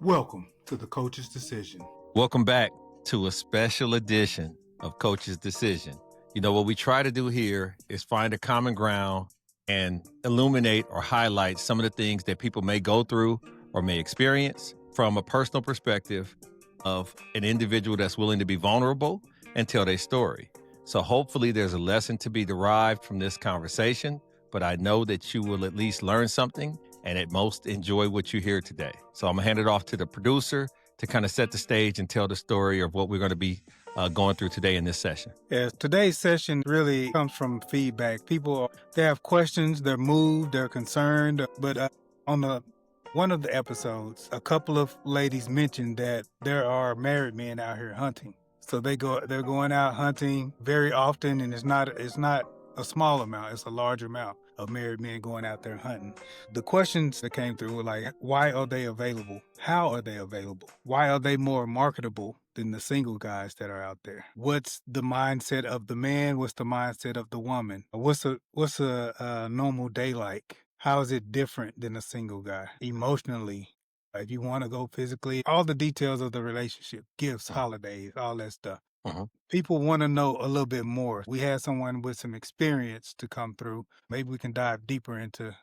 Welcome to the Coach's Decision. Welcome back to a special edition of Coach's Decision. You know, what we try to do here is find a common ground and illuminate or highlight some of the things that people may go through or may experience from a personal perspective of an individual that's willing to be vulnerable and tell their story. So hopefully there's a lesson to be derived from this conversation, but I know that you will at least learn something and at most enjoy what you hear today. So I'm gonna hand it off to the producer to kind of set the stage and tell the story of what we're going to be going through today in this session. Yes, today's session really comes from feedback. People, they have questions, they're moved, they're concerned. But on one of the episodes, a couple of ladies mentioned that there are married men out here hunting. So they're going out hunting very often, and it's not a small amount, it's a large amount of married men going out there hunting. The questions that came through were like, why are they available? How are they available? Why are they more marketable than the single guys that are out there? What's the mindset of the man? What's the mindset of the woman? What's a normal day like? How is it different than a single guy? Emotionally, if you want to go physically, all the details of the relationship, gifts, holidays, all that stuff. People want to know a little bit more. We had someone with some experience to come through. Maybe we can dive deeper into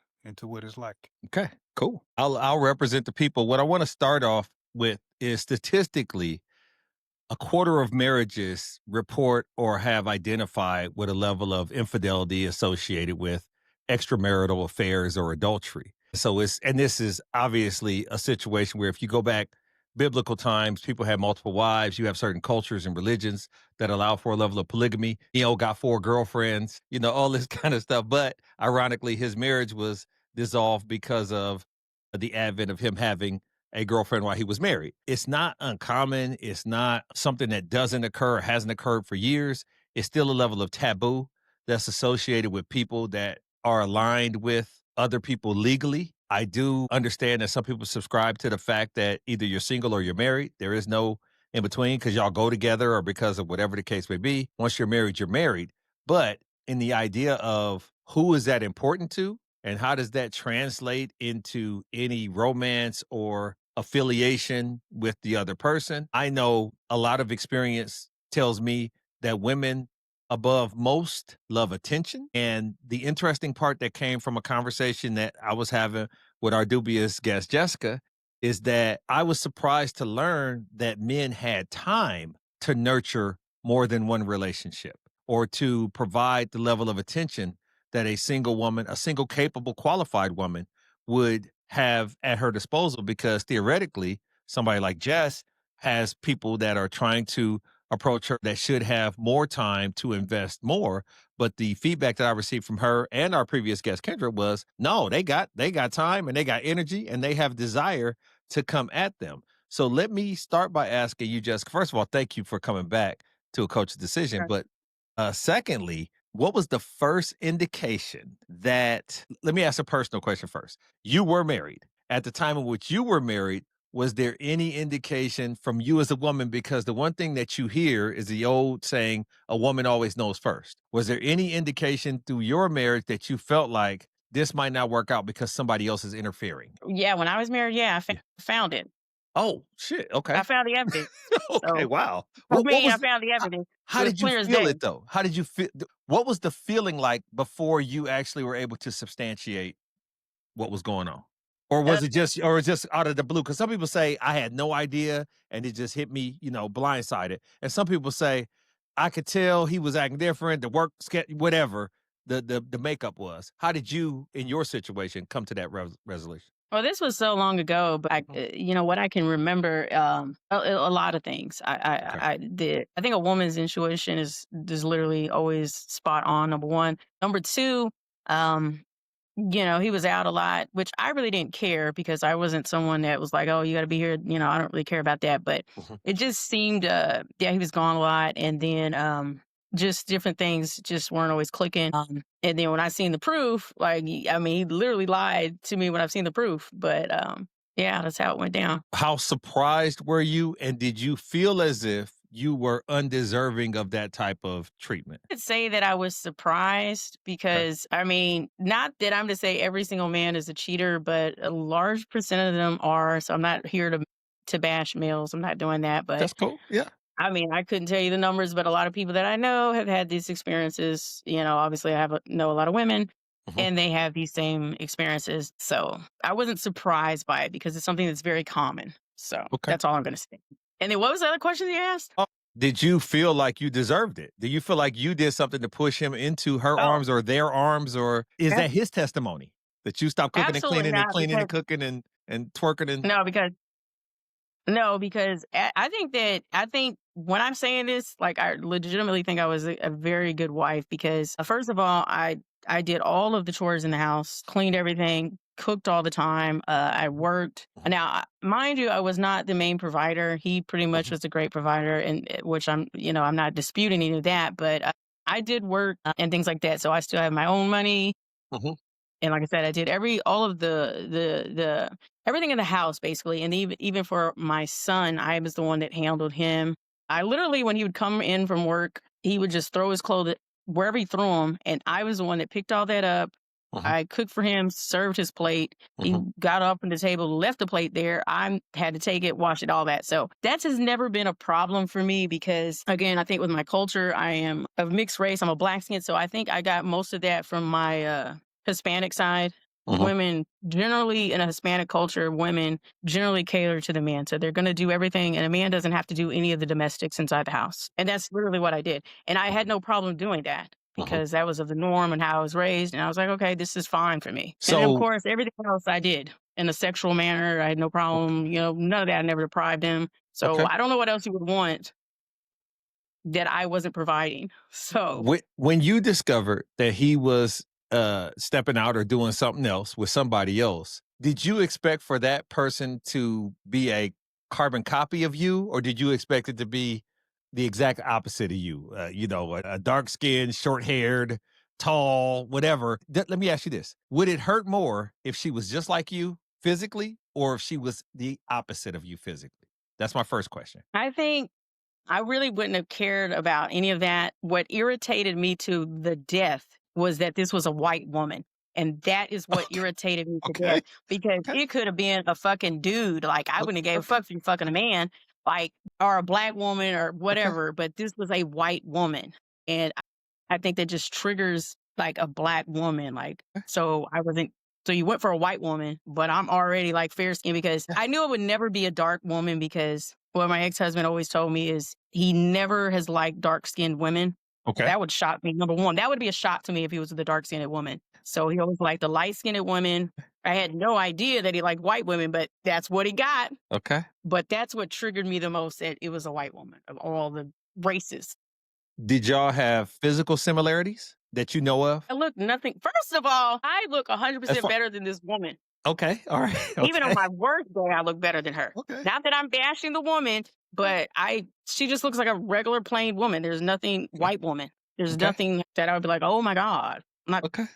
what it's like. Okay, cool. I'll represent the people. What I want to start off with is statistically, a quarter of marriages report or have identified with a level of infidelity associated with extramarital affairs or adultery. So this is obviously a situation where if you go back biblical times, people had multiple wives. You have certain cultures and religions that allow for a level of polygamy. Got 4 girlfriends, all this kind of stuff. But ironically, his marriage was dissolved because of the advent of him having a girlfriend while he was married. It's not uncommon. It's not something that doesn't occur or hasn't occurred for years. It's still a level of taboo that's associated with people that are aligned with other people legally. I do understand that some people subscribe to the fact that either you're single or you're married. There is no in between because y'all go together or because of whatever the case may be. Once you're married, you're married. But in the idea of who is that important to and how does that translate into any romance or affiliation with the other person, I know a lot of experience tells me that women above most love attention. And the interesting part that came from a conversation that I was having with our dubious guest, Jessica, is that I was surprised to learn that men had time to nurture more than one relationship or to provide the level of attention that a single woman, a single capable, qualified woman would have at her disposal, because theoretically, somebody like Jess has people that are trying to approach her that should have more time to invest more. But the feedback that I received from her and our previous guest, Kendra, was no, they got time and they got energy and they have desire to come at them. So let me start by asking you, Jessica, first of all, thank you for coming back to A Coach's Decision. Sure. But secondly, what was the first indication that, let me ask a personal question first. You were married. At the time in which you were married, was there any indication from you as a woman? Because the one thing that you hear is the old saying, a woman always knows first. Was there any indication through your marriage that you felt like this might not work out because somebody else is interfering? Yeah, when I was married, I found it. Oh, shit. Okay. I found the evidence. Okay, So, wow. I found the evidence. How It was did you clear as feel day. it though? How did you feel? What was the feeling like before you actually were able to substantiate what was going on? Or was it just out of the blue? Because some people say I had no idea and it just hit me, blindsided. And some people say I could tell he was acting different, the work, whatever the makeup was. How did you, in your situation, come to that resolution? Well, this was so long ago, but what I can remember, a lot of things. I did. I think a woman's intuition is literally always spot on. Number one. Number two, he was out a lot, which I really didn't care because I wasn't someone that was like, oh, you got to be here. I don't really care about that. But it just seemed, he was gone a lot. And then just different things just weren't always clicking. And then when I seen the proof, he literally lied to me when I've seen the proof. But that's how it went down. How surprised were you? And did you feel as if you were undeserving of that type of treatment? I could say that I was surprised because, not that I'm to say every single man is a cheater, but a large percent of them are. So I'm not here to to bash males. I'm not doing that, but That's cool. Yeah. I mean, I couldn't tell you the numbers, but a lot of people that I know have had these experiences. Obviously, know a lot of women, Mhm. and they have these same experiences. So I wasn't surprised by it because it's something that's very common. So Okay. that's all I'm going to say. And then what was the other question you asked? Did you feel like you deserved it? Do you feel like you did something to push him into her Oh, arms or their arms, or is that his testimony that you stopped cooking and absolutely cleaning and not. cleaning Because and cooking and twerking and no, because No, because I think when I'm saying this, like I legitimately think I was a very good wife because first of all, I did all of the chores in the house, cleaned everything, cooked all the time. I worked. Mhm. Now, mind you, I was not the main provider. He pretty much Mhm. was a great provider, and which I'm not disputing any of that. But I did work and things like that, so I still have my own money. Mhm. And like I said, I did all of the everything in the house basically, and even for my son, I was the one that handled him. I literally, when he would come in from work, he would just throw his clothes wherever he threw them, and I was the one that picked all that up. Mhm. I cooked for him, served his plate. He Mhm. got up from the table, left the plate there. I had to take it, wash it, all that. So that has never been a problem for me because, again, I think with my culture, I am of mixed race. I'm a black skin, so I think I got most of that from my Hispanic side. Mhm. Women generally in a Hispanic culture, women generally cater to the man. So they're going to do everything, and a man doesn't have to do any of the domestics inside the house. And that's literally what I did. And I had Mhm. no problem doing that Mhm. because that was of the norm and how I was raised. And I was like, okay, this is fine for me. And then, of So course, everything else I did in a sexual manner. I had no okay. problem. None of that. I never deprived him. So Okay. I don't know what else you would want that I wasn't providing. So When you discovered that he was stepping out or doing something else with somebody else, did you expect for that person to be a carbon copy of you, or did you expect it to be the exact opposite of you? A dark skinned, short haired, tall, whatever. Let me ask you this: would it hurt more if she was just like you physically, or if she was the opposite of you physically? That's my first question. I think I really wouldn't have cared about any of that. What irritated me to the death was that this was a white woman. And that is what irritated me to death Okay. because Okay. it could have been a fucking dude. Like, I wouldn't have gave a Okay. fuck if you're fucking a man, like, or a black woman or Okay. whatever. But this was a white woman. And I think that just triggers like a black woman. Like, so I wasn't, so you went for a white woman, but I'm already like fair skinned because I knew it would never be a dark woman because what my ex husband always told me is he never has liked dark skinned women. Okay. That would shock me. Number one, that would be a shock to me if he was with a dark skinned woman. So he always liked the light skinned women. I had no idea that he liked white women, but that's what he got. Okay. But that's what triggered me the most that it was a white woman of all the races. Did y'all have physical similarities that you know of? I look nothing. First of all, I look As 100% far better than this woman. Okay, all right, Even on okay, my worst day, I look better than her. okay, Not that I'm bashing the woman, but she just looks like a regular plain woman. There's nothing okay, white woman. There's okay, nothing that I would be like, oh my God. I'm not okay,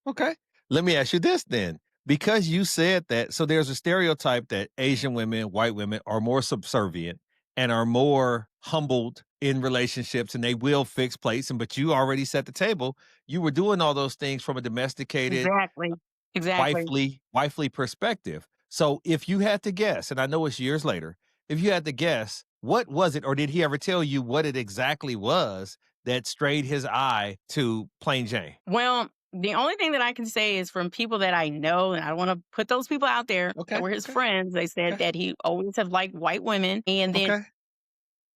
okay. Let me ask you this then. Because you said that, so there's a stereotype that Asian women, white women are more subservient and are more humbled in relationships and they will fix plates. But you already set the table. You were doing all those things from a domesticated exactly. Exactly. wifely perspective. So if you had to guess, and I know it's years later, if you had to guess, what was it, or did he ever tell you what it exactly was that strayed his eye to plain Jane? Well, the only thing that I can say is from people that I know, and I don't want to put those people out there that Okay, were his okay, friends, they said okay, that he always have liked white women. okay,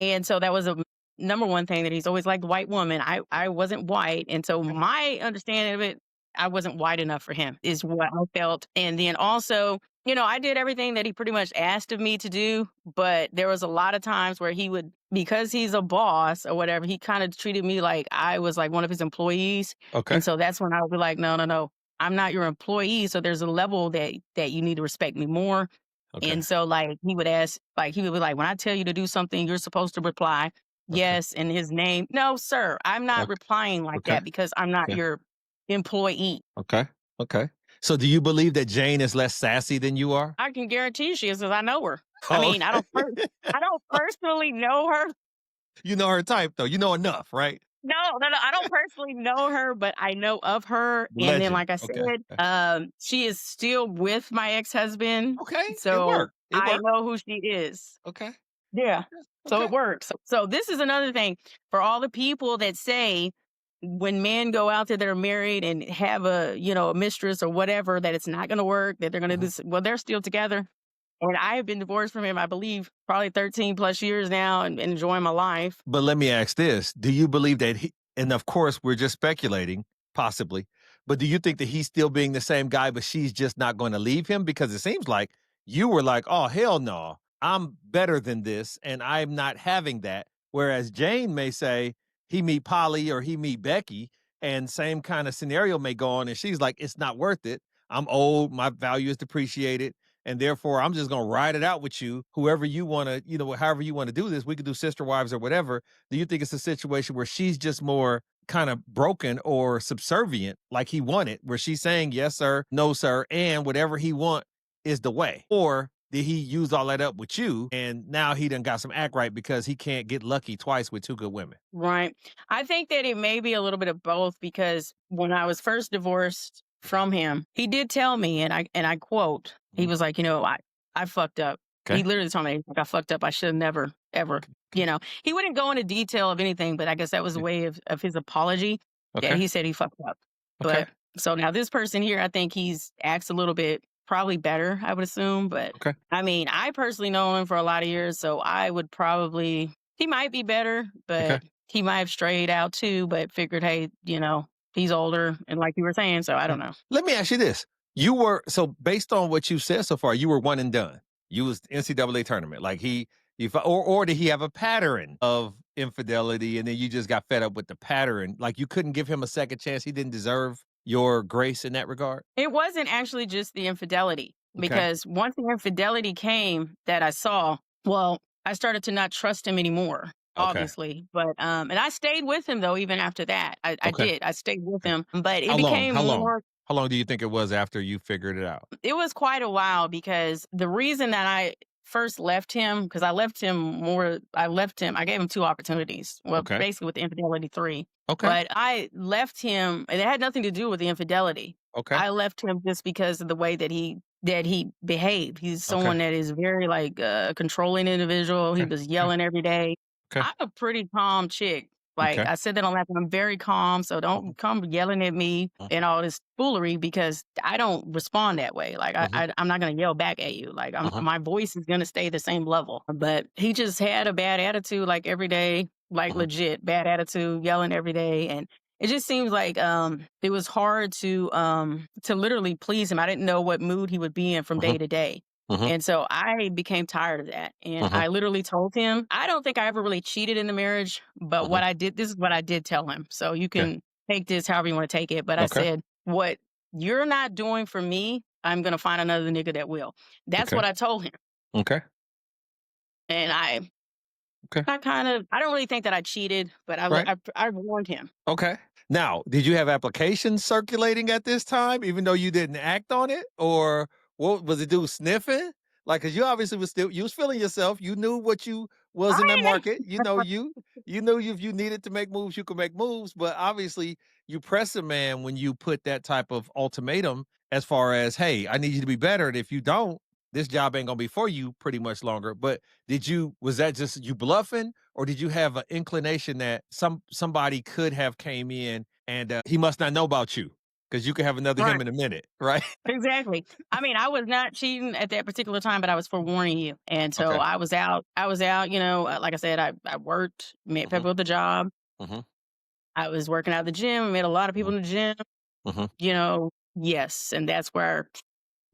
And so that was a number one thing that he's always liked white women. I wasn't white. And so okay, my understanding of it, I wasn't white enough for him, is what I felt. And then also, I did everything that he pretty much asked of me to do. But there was a lot of times where he would, because he's a boss or whatever, he kind of treated me like I was like one of his employees. okay, And so that's when I would be like, no, no, no. I'm not your employee. So there's a level that you need to respect me more. okay, And so, like, he would ask, like, he would be like, when I tell you to do something, you're supposed to reply, okay, yes, in his name. No, sir, I'm not okay, replying like okay, that because I'm not okay, your employee. okay, okay. So do you believe that Jane is less sassy than you are? I can guarantee she is because I know her. I Oh, mean, okay. I don't personally know her. You know her type though. You know enough, right? No, no, no. I don't personally know her, but I know of her. And then, Legend. like I Okay. said, Okay. she is still with my ex husband. Okay. It So worked. It I worked. know who she is. Okay. Yeah. So Okay. it works. So this is another thing for all the people that say when men go out there that are married and have a mistress or whatever, that it's not going to work, that they're going to do Mhm. this. Well, they're still together. And I have been divorced from him, I believe, probably 13 plus years now and enjoying my life. But let me ask this. Do you believe that and of course, we're just speculating, possibly, but do you think that he's still being the same guy, but she's just not going to leave him? Because it seems like you were like, oh, hell no, I'm better than this, and I'm not having that. Whereas Jane may say he meet Polly or he meet Becky, and same kind of scenario may go on, and she's like, it's not worth it. I'm old, my value is depreciated. And therefore, I'm just going to ride it out with you, whoever you want to, however you want to do this. We could do sister wives or whatever. Do you think it's a situation where she's just more kind of broken or subservient, like he wanted, where she's saying, yes, sir, no, sir, and whatever he want is the way? Or did he use all that up with you and now he done got some act right because he can't get lucky twice with two good women? Right. I think that it may be a little bit of both because when I was first divorced from him, he did tell me, and I quote, he Mhm. was like, I fucked up. He Okay. literally told me, like, I fucked up. I should have never, ever, he wouldn't go into detail of anything, but I guess that was a Yeah. way of his apology that Okay. he said he fucked up. Okay. But so now this person here, I think he's acts a little bit probably better, I would assume. But Okay. I mean, I personally know him for a lot of years, so I would probably, he might be better, Okay. but he might have strayed out too, but figured, hey, he's older and like you were saying, so I don't know. Let me ask you this. So based on what you said so far, you were one and done. You was NCAA tournament. Like or did he have a pattern of infidelity and then you just got fed up with the pattern? Like you couldn't give him a second chance. He didn't deserve your grace in that regard? It wasn't actually just the infidelity Okay. because once the infidelity came that I saw, well, I started to not trust him anymore, Okay. obviously. But and I stayed with him though, even after that. I Okay. did. I stayed with Okay. him. But it How long? became How long? more, How long do you think it was after you figured it out? it was quite a while because the reason that I first left him, because I gave him two opportunities. Well, Okay. basically with the infidelity, three. Okay. But I left him, and it had nothing to do with the infidelity. Okay. I left him just because of the way that he behaved. He's Okay. someone that is very like controlling individual. He Okay. was yelling every day. Okay. I'm a pretty calm chick. Like Okay. I said that on that, I'm very calm. So Mhm. don't come yelling at me Mhm. and all this foolery because I don't respond that way. Like Mhm. I'm not gonna yell back at you. Like Uh-huh. my voice is gonna stay the same level. But he just had a bad attitude, like every day, like Mhm. legit bad attitude, yelling every day, and it just seems like it was hard to literally please him. I didn't know what mood he would be in from Mhm. day to day. Mhm. And so I became tired of that. And Mhm. I literally told him, I don't think I ever really cheated in the marriage, but Mhm. this is what I did tell him. So you Okay. can take this however you want to take it. But I Okay. said, what you're not doing for me, I'm going to find another nigga that will. That's Okay. what I told him. Okay. And Okay. I don't really think that I cheated, but Right. I warned him. Okay. Now, did you have applications circulating at this time, even though you didn't act on it, or what was it? Dude sniffing? Like, cause you obviously you was feeling yourself. You knew what you was in the I market. You knew if you needed to make moves, you could make moves. But obviously, you press a man when you put that type of ultimatum, as far as, hey, I need you to be better, and if you don't, this job ain't gonna be for you pretty much longer. But was that just you bluffing, or did you have an inclination that somebody could have came in and he must not know about you because you could have another right. him in a minute, right? Exactly. I mean, I was not cheating at that particular time, but I was forewarning you. And so Okay. I was out. Like I said, I worked, met Hmm. people at the job. Hmm. I was working out at the gym, met a lot of people in the gym, Hmm. yes.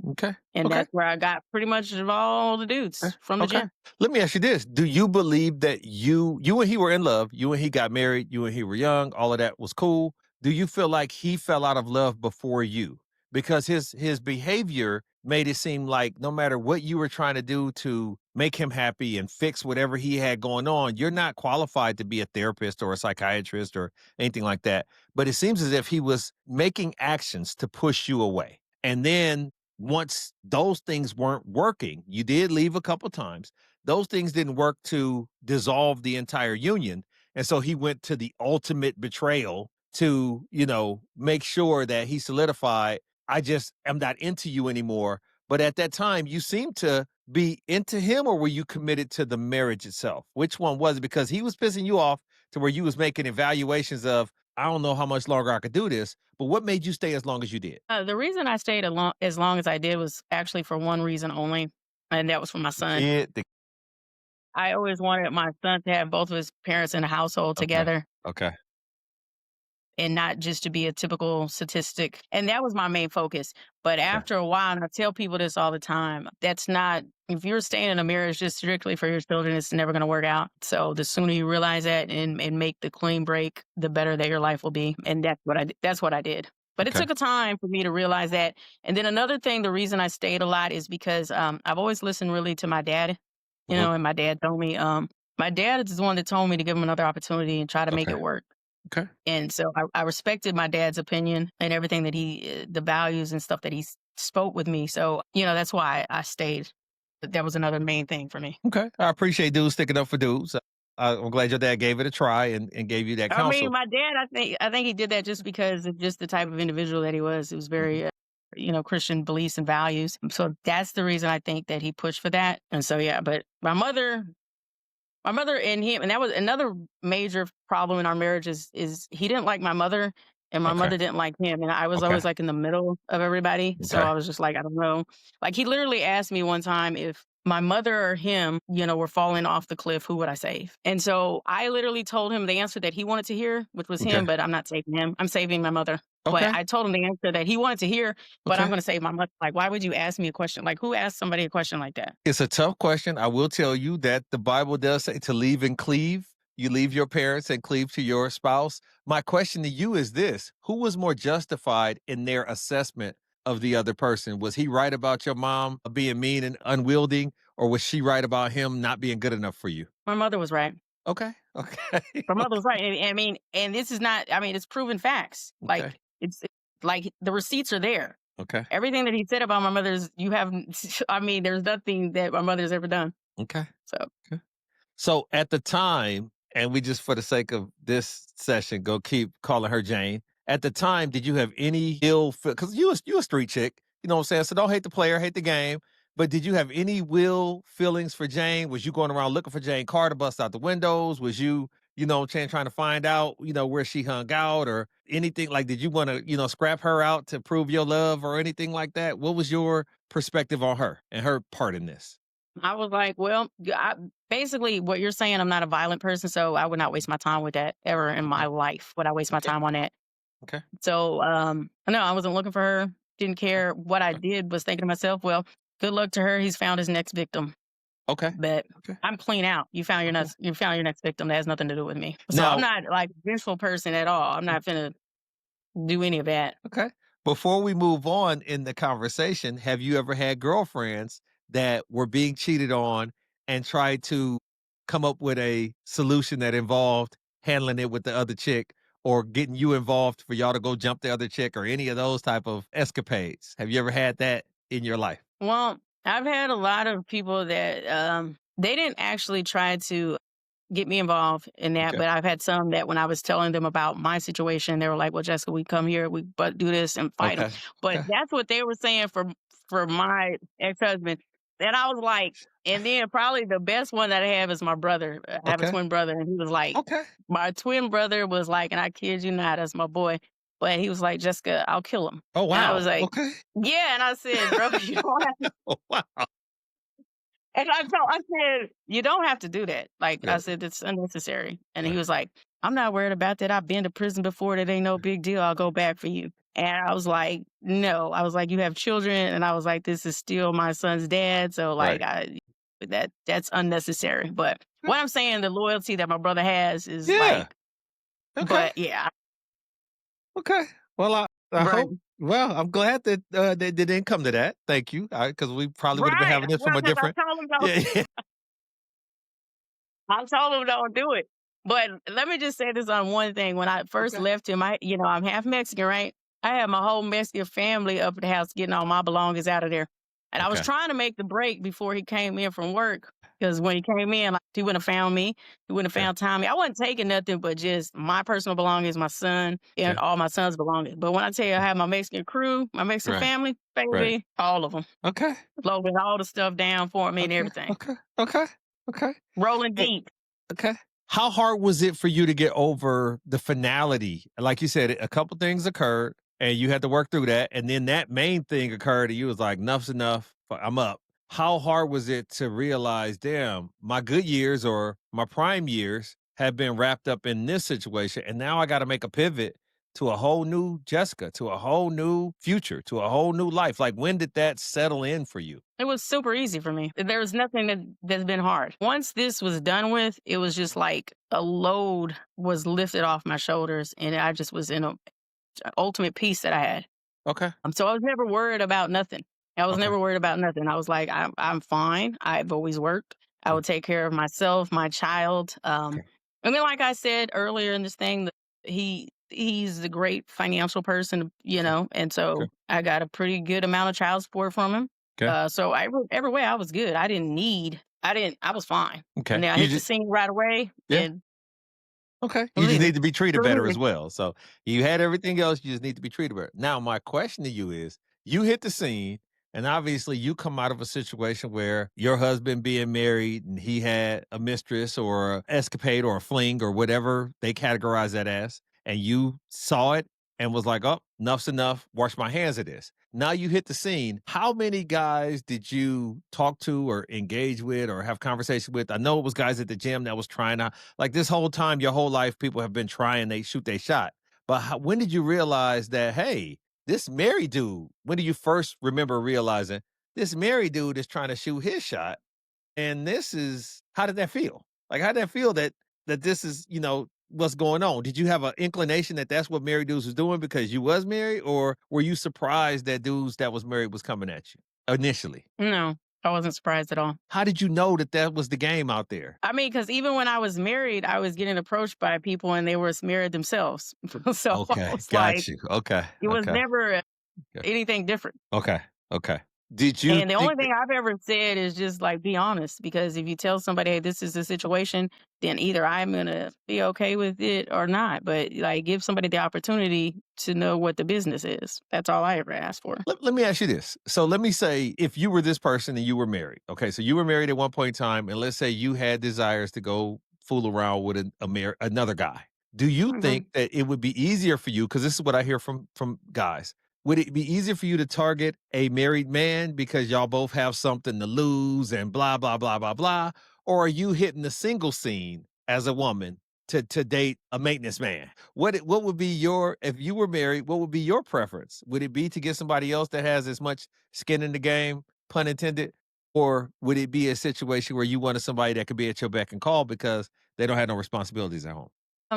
Okay. And Okay. that's where I got pretty much of all the Okay. dudes from the Okay. gym. Let me ask you this. Do you believe that you and he were in love, you and he got married, you and he were young, all of that was cool? Do you feel like he fell out of love before you? Because his behavior made it seem like no matter what you were trying to do to make him happy and fix whatever he had going on, you're not qualified to be a therapist or a psychiatrist or anything like that. But it seems as if he was making actions to push you away. And then once those things weren't working, you did leave a couple times. Those things didn't work to dissolve the entire union. And so he went to the ultimate betrayal to, make sure that he solidified, I just am not into you anymore. But at that time, you seemed to be into him, or were you committed to the marriage itself? Which one was it? Because he was pissing you off to where you was making evaluations of, I don't know how much longer I could do this, but what made you stay as long as you did? The reason I stayed as long as I did was actually for one reason only, and that was for my son. Kid, the I always wanted my son to have both of his parents in the household okay, together okay, and not just to be a typical statistic. And that was my main focus. But okay, after a while, and I tell people this all the time, that's not, if you're staying in a marriage just strictly for your children, it's never going to work out. So the sooner you realize that and make the clean break, the better that your life will be. And that's what I did. But it okay, took a time for me to realize that. And then another thing, the reason I stayed a lot is because I've always listened really to my dad, mhm, and my dad told me, my dad is the one that told me to give him another opportunity and try to make okay, it work. okay, And so I respected my dad's opinion and everything that the values and stuff that spoke with me. So, that's why I stayed. That was another main thing for me. okay. I appreciate dudes sticking up for dudes. I'm glad your dad gave it a try and gave you that I mean, counsel. my dad, I think he did that just because of just the type of individual that he was. It was Mhm. very, Christian beliefs and values. So that's the reason I think that he pushed for that. And so, yeah, but my mother and him, and that was another major problem in our marriage is he didn't like my mother and my Okay, mother didn't like him. And I was okay, always like in the middle of everybody. So okay. I was just like, I don't know. Like he literally asked me one time if my mother or him, were falling off the cliff, who would I save? And so I literally told him the answer that he wanted to hear, which was Okay. him, but I'm not saving him. I'm saving my mother. But Okay. I told him the answer that he wanted to hear, but I'm Okay. going to save my mother. Like, why would you ask me a question? Like, who asked somebody a question like that? It's a tough question. I will tell you that the Bible does say to leave and cleave. You leave your parents and cleave to your spouse. My question to you is this: who was more justified in their assessment of the other person? Was he right about your mom being mean and unwielding, or was she right about him not being good enough for you? My mother was right. Okay. Okay. My mother was right. And I mean, and this is not, I mean, it's proven facts. Okay. Like, like the receipts are there. Okay. Everything that he said about my mother's, you haven't, I mean, there's nothing that my mother's ever done. Okay. So, Okay. So at the time, and we just for the sake of this session, go keep calling her Jane. At the time, did you have any ill feel? Because you a street chick, you know what I'm saying? So don't hate the player, hate the game. But did you have any will feelings for Jane? Was you going around looking for Jane Carr to bust out the windows? Was you, trying to find out, where she hung out or anything? Like, did you want to, scrap her out to prove your love or anything like that? What was your perspective on her and her part in this? I was like, well, basically what you're saying, I'm not a violent person, so I would not waste my time with that ever in Okay. my life. Would I waste my Okay. time on that? Okay. So, no, I wasn't looking for her. Didn't care. What I Okay. did was thinking to myself, well, good luck to her. He's found his next victim. Okay. But Okay. I'm clean out. Okay. You found your next victim. That has nothing to do with me. So I'm Now, not like a vengeful person at all. I'm not gonna do any of that. okay. Before we move on in the conversation, have you ever had girlfriends that were being cheated on and tried to come up with a solution that involved handling it with the other chick or getting you involved for y'all to go jump the other chick or any of those type of escapades? Have you ever had that in your life? Well, I've had a lot of people that they didn't actually try to get me involved in that, Okay. but I've had some that when I was telling them about my situation, they were like, "Well, Jessica, we come here, we but do this and fight them." Okay. But Okay. that's what they were saying for my ex husband, and I was like, and then probably the best one that I have is my brother. I have a Okay. twin brother, and he was like, Okay. my twin brother was like, and I kid you not, that's my boy. But he was like, Jessica, I'll kill him. Oh, And I wow. was like, Okay. yeah. And I said, bro, you don't have Oh, wow. and I said, "You don't have to do that." Like, Yeah. I said, "It's unnecessary." And he Right. was like, "I'm not worried about that. I've been to prison before. That ain't no big deal. I'll go back for you." And I was like, "No." I was like, "You have children." And I was like, "This is still my son's dad. So, like, Right. that's unnecessary." But what I'm saying, the loyalty that my brother has is Yeah. like, Okay. but yeah, Okay. Well, I right. hope. Well, I'm glad that they didn't come to that. Thank you, because we probably would have been Right. having this Well, from a because different. I told him don't, Yeah. Yeah. I told him don't do it. But let me just say this on one thing. When I first Okay. left him, I'm half Mexican, right? I had my whole Mexican family up at the house getting all my belongings out of there. And I was Okay. trying to make the break before he came in from work. Because when he came in, like, he wouldn't have found me. He wouldn't have Okay. found Tommy. I wasn't taking nothing but just my personal belongings, my son, and Okay. all my son's belongings. But when I tell you I Okay. have my Mexican crew, my Mexican Right. family, Right. baby, all of them. Okay. Loaded all the stuff down for me and Okay. everything. Okay. Okay. Okay. Rolling Hey, deep. okay. How hard was it for you to get over the finality? Like you said, a couple things occurred and you had to work through that. And then that main thing occurred and you was like, enough's enough. I'm up. How hard was it to realize, damn, my good years or my prime years have been wrapped up in this situation. And now I got to make a pivot to a whole new Jessica, to a whole new future, to a whole new life. Like, when did that settle in for you? It was super easy for me. There was nothing that's been hard. Once this was done with, it was just like a load was lifted off my shoulders, and I just was in a ultimate peace that I had. Okay. So I was never worried about nothing. I was Okay. never worried about nothing. I was like, I'm fine. I've always worked. I Okay. will take care of myself, my child. Okay. And then, like I said earlier in this thing, he's a great financial person, and Okay. so I got a pretty good amount of child support from him. Okay. So every way I was good. I was fine. Okay. And then I You hit the just, scene right away, yeah. and Okay. it You was just easy. need to be treated It was better as easy. well. So you had everything else. You just need to be treated better. Now, my question to you is, you hit the scene and obviously you come out of a situation where your husband being married and he had a mistress or a escapade or a fling or whatever they categorize that as, and you saw it and was like, oh, enough's enough. Wash my hands of this. Now you hit the scene. How many guys did you talk to or engage with or have conversation with? I know it was guys at the gym that was trying to, like, this whole time, your whole life, people have been trying, they shoot they shot. But when did you realize that, hey, this married dude, when do you first remember realizing this married dude is trying to shoot his shot? And how did that feel? Like, how did that feel that this is, what's going on? Did you have an inclination that that's what married dudes was doing because you was married? Or were you surprised that dudes that was married was coming at you initially? No, I wasn't surprised at all. How did you know that that was the game out there? I mean, because even when I was married, I was getting approached by people and they were married themselves. So I Okay, was like, got you. Okay, it was okay, never okay, anything different. okay, okay. Did you And the only think that thing I've ever said is just like, be honest. Because if you tell somebody, hey, this is the situation, then either I'm going to be okay with it or not. But like, give somebody the opportunity to know what the business is. That's all I ever asked for. let me ask you this. So let me say, if you were this person and you were married, okay, so you were married at one point in time, and let's say you had desires to go fool around with another guy. Do you Mhm. think that it would be easier for you? Because this is what I hear from guys. Would it be easier for you to target a married man because y'all both have something to lose and blah blah blah blah blah, or are you hitting the single scene as a woman to date a maintenance man? What would be your, if you were married, what would be your preference? Would it be to get somebody else that has as much skin in the game, pun intended, or would it be a situation where you wanted somebody that could be at your beck and call because they don't have no responsibilities at home?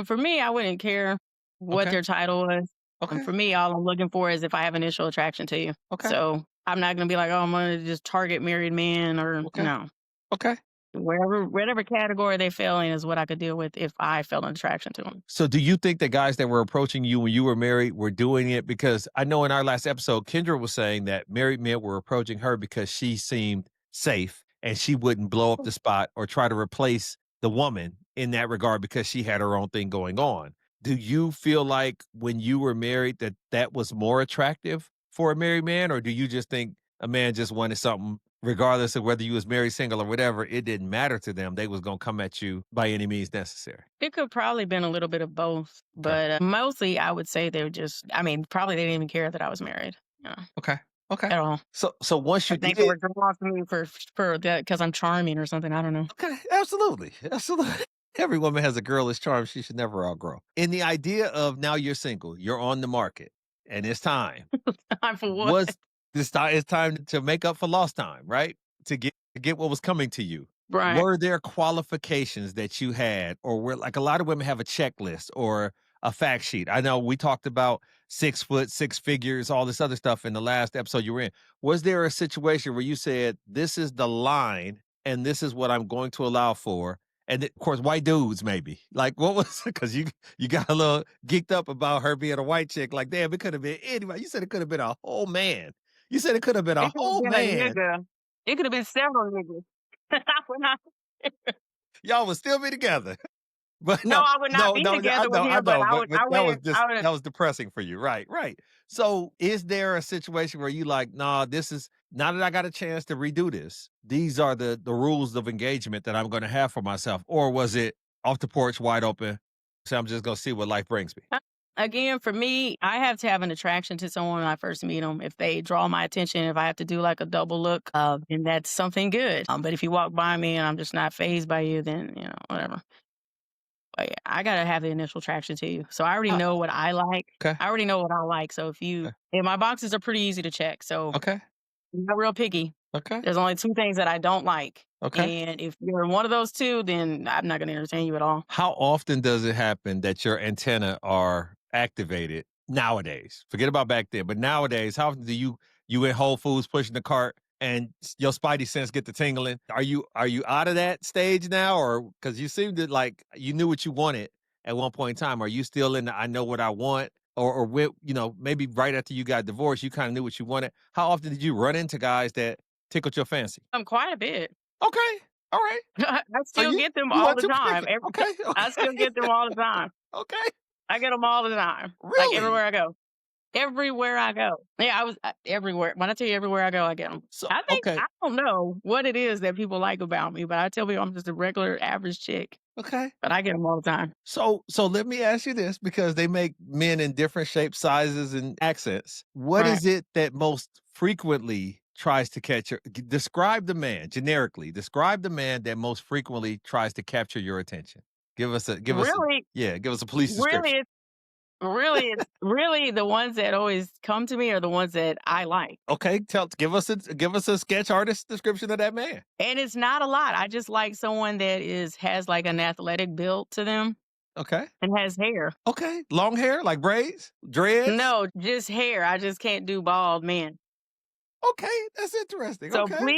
For me, I wouldn't care what Okay. their title was. Okay. For me, all I'm looking for is if I have initial attraction to you. Okay. So I'm not going to be like, oh, I'm going to just target married men or Okay. no. Okay. Whatever category they fell in is what I could deal with if I felt an attraction to them. So do you think that guys that were approaching you when you were married were doing it because, I know in our last episode, Kendra was saying that married men were approaching her because she seemed safe and she wouldn't blow up the spot or try to replace the woman in that regard because she had her own thing going on. Do you feel like when you were married that that was more attractive for a married man, or do you just think a man just wanted something regardless of whether you was married, single, or whatever? It didn't matter to them. They was gonna come at you by any means necessary. It could probably been a little bit of both, Okay. but mostly I would say they were just, I mean, probably they didn't even care that I was married Okay. Okay. at all. So once I you think they did, were drawn to me for that because I'm charming or something. I don't know. okay, absolutely. Absolutely. Every woman has a girlish charm she should never outgrow. In the idea of now you're single, you're on the market, and it's time. I'm for what? Was this time, it's time to make up for lost time, right? To get what was coming to you. Right. Were there qualifications that you had, or were, like, a lot of women have a checklist or a fact sheet? I know we talked about 6 foot, six figures, all this other stuff in the last episode you were in. Was there a situation where you said, this is the line and this is what I'm going to allow for? And of course, white dudes, maybe. Like, what was, because you got a little geeked up about her being a white chick. Like, damn, it could have been anybody. You said it could have been a whole man. You said it could have been a It could have whole been a man. nigga. It could have been several niggas. I would not. Y'all would still be together. But No, I would not no, be no, I together with know, I him, but know, but that was just I would. that was depressing for you, right? Right. So, is there a situation where you like, nah, this is now that I got a chance to redo this, these are the rules of engagement that I'm going to have for myself, or was it off the porch, wide open? So I'm just going to see what life brings me. Again, for me, I have to have an attraction to someone when I first meet them. If they draw my attention, if I have to do like a double look, then that's something good. But if you walk by me and I'm just not phased by you, then whatever. But yeah, I gotta have the initial attraction to you. So I already Uh, know what I like. okay, I already know what I like. So okay, and my boxes are pretty easy to check. So okay, I'm not real picky. okay, There's only two things that I don't like. okay. And if you're one of those two, then I'm not gonna entertain you at all. How often does it happen that your antenna are activated nowadays? Forget about back then, but nowadays, how often do you in Whole Foods pushing the cart and your spidey sense get the tingling? Are you out of that stage now, or because you seemed to like you knew what you wanted at one point in time? Are you still in the I know what I want? Or maybe right after you got divorced, you kind of knew what you wanted. How often did you run into guys that tickled your fancy? Quite a bit. Okay, all right. I So still get them you all weren't the too time. picky. Okay, I still okay, get them all the time. okay. I get them all the time, like Really? everywhere I go. Everywhere I go. Yeah, I was everywhere. When I tell you everywhere I go, I get them. So I okay, don't know what it is that people like about me, but I tell people I'm just a regular average chick, okay. but I get them all the time. So let me ask you this because they make men in different shapes, sizes, and accents. What Right. is it that most frequently tries to catch your describe the man generically. Describe the man that most frequently tries to capture your attention. Really, Give us a police really, description. really the ones that always come to me are the ones that I like. Okay, give us a sketch artist description of that man. And it's not a lot. I just like someone that has like an athletic build to them Okay. and has hair. Okay. Long hair, like braids, dreads. No, just hair. I just can't do bald men. Okay, that's interesting. So Okay.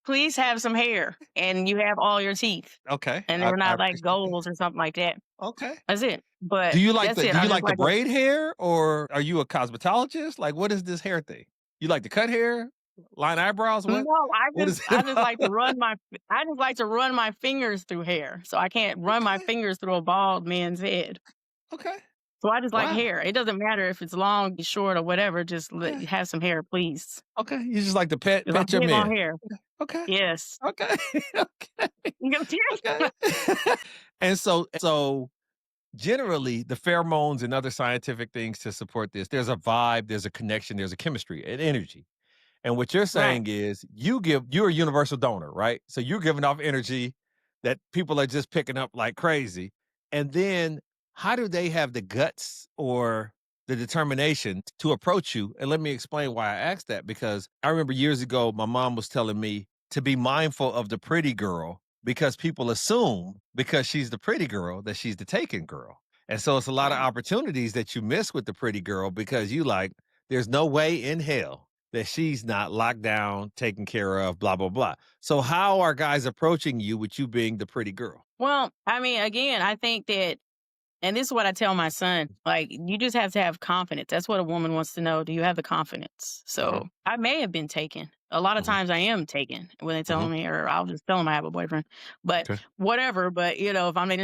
please have some hair and you have all your teeth Okay. and I they're not like appreciate that. goals or something like that. Okay. That's it. But Do you like that's it. do I you just like the like a braid hair or are you a cosmetologist? Like what is this hair thing? You like the cut hair? Line eyebrows? no, What is I it just like to about? run my fingers through hair. So I can't run my Okay. fingers through a bald man's head. Okay. So I just like Wow. hair. It doesn't matter if it's long, short, or whatever. Just Okay. have some hair, please. Okay. You just like to pet 'Cause I'm pet your big on man. hair. Okay. Yes. Okay. Okay. You know, Okay. And so generally the pheromones and other scientific things to support this, there's a vibe, there's a connection, there's a chemistry, an energy. And what you're right. saying is you're a universal donor, right? So you're giving off energy that people are just picking up like crazy. And then how do they have the guts or the determination to approach you? And let me explain why I asked that because I remember years ago, my mom was telling me to be mindful of the pretty girl because people assume because she's the pretty girl that she's the taken girl. And so it's a lot of Right. opportunities that you miss with the pretty girl because you like, there's no way in hell that she's not locked down, taken care of, blah, blah, blah. So how are guys approaching you with you being the pretty girl? Well, I mean, again, I think that, and this is what I tell my son, like, you just have to have confidence. That's what a woman wants to know. Do you have the confidence? Mhm, So I may have been taken. A lot of mhm, times I am taken when they tell mhm. me, or I'll just tell them I have a boyfriend. But Okay. whatever. But, if I'm not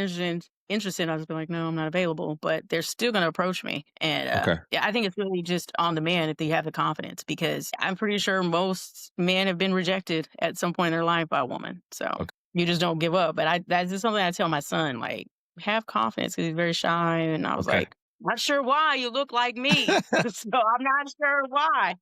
interested, I'll just be like, no, I'm not available. But they're still going to approach me. And Okay. yeah, I think it's really just on the man if they have the confidence, because I'm pretty sure most men have been rejected at some point in their life by a woman. So Okay. you just don't give up. But that's just something I tell my son, like, have confidence, because he's very shy. And I was Okay. like, not sure why you look like me. So I'm not sure why.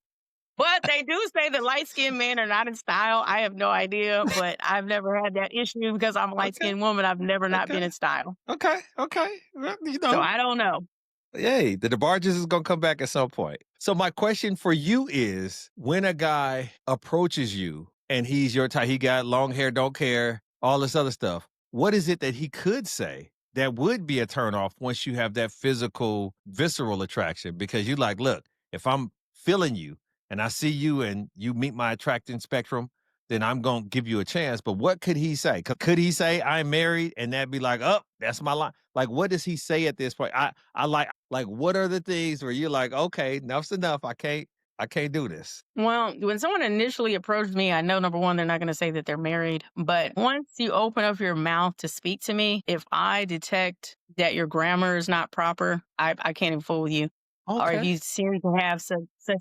But they do say that light skinned men are not in style. I have no idea, but I've never had that issue because I'm a light Okay. skinned woman. I've never not been Okay. in style. Okay. Okay. Well, So I don't know. Yay, the DeBarges is gonna come back at some point. So my question for you is when a guy approaches you and he's your type, he got long hair, don't care, all this other stuff. What is it that he could say that would be a turnoff once you have that physical, visceral attraction? Because you like, look, if I'm feeling you and I see you and you meet my attracting spectrum, then I'm gonna give you a chance. But what could he say? Could he say I'm married and that'd be like, oh, that's my line? Like, what does he say at this point? I like what are the things where you're like, okay, enough's enough. I can't. I can't do this. Well, when someone initially approached me, I know number one, they're not going to say that they're married. But once you open up your mouth to speak to me, if I detect that your grammar is not proper, I can't even fool you. Or if Okay. you seem to have such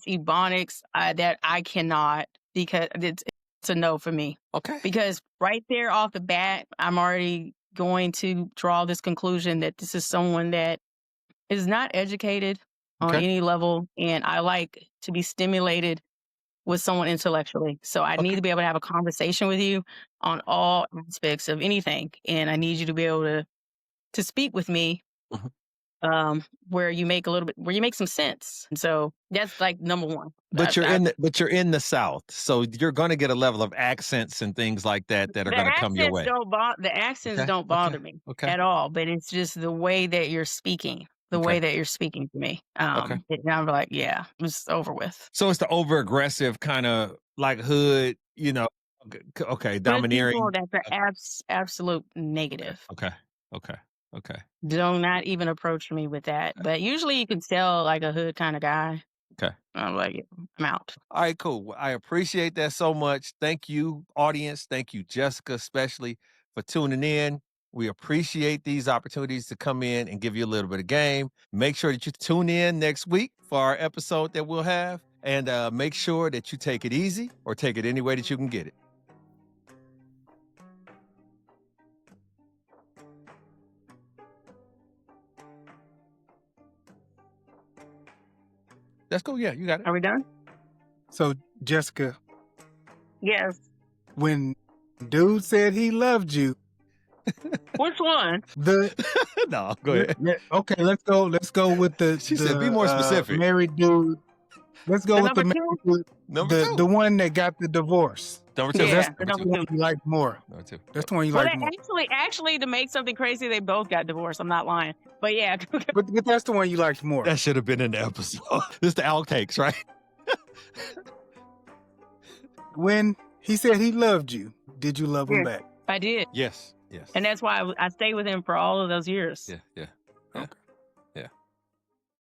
ebonics that I cannot, because it's a no for me. Okay. Because right there off the bat, I'm already going to draw this conclusion that this is someone that is not educated on Okay. any level, and I like to be stimulated with someone intellectually. So I need Okay. to be able to have a conversation with you on all aspects of anything, and I need you to be able to speak with me Mhm. where you make some sense. And so that's like number one. But you're in the South, so you're going to get a level of accents and things like that that are The going to come your accents way. Okay. don't Okay. bother me Okay. at all, but it's just the way that you're speaking, Okay. to me. Okay. And I'm like, yeah, it's over with. So it's the over aggressive kind of like hood, okay, But people, domineering. that's an absolute Okay. negative. Okay. Okay. Okay. Do not even approach me with that. But usually you can tell like a hood kind of guy. Okay. I'm like, yeah, I'm out. All right, cool. Well, I appreciate that so much. Thank you, audience. Thank you, Jessica, especially for tuning in. We appreciate these opportunities to come in and give you a little bit of game. Make sure that you tune in next week for our episode that we'll have. And make sure that you take it easy or take it any way that you can get it. Let's go. Yeah, you got it. Are we done? So, Jessica, Yes. when dude said he loved you, Which one? No, go ahead. Okay, let's go with the. She said, "Be more specific." Married dude. Let's go The with the number married two? dude. Number two. The one that got the divorce. Number two. Yeah, That's the the number one two. you like more. Number two. That's the one you Well, like more. actually, to make something crazy, they both got divorced. I'm not lying. But yeah. But that's the one you liked more. That should have been in the episode. This is the outtakes, right? When he said he loved you, did you love him Yeah. back? I did. Yes. Yes. And that's why I stayed with him for all of those years. Yeah. Yeah.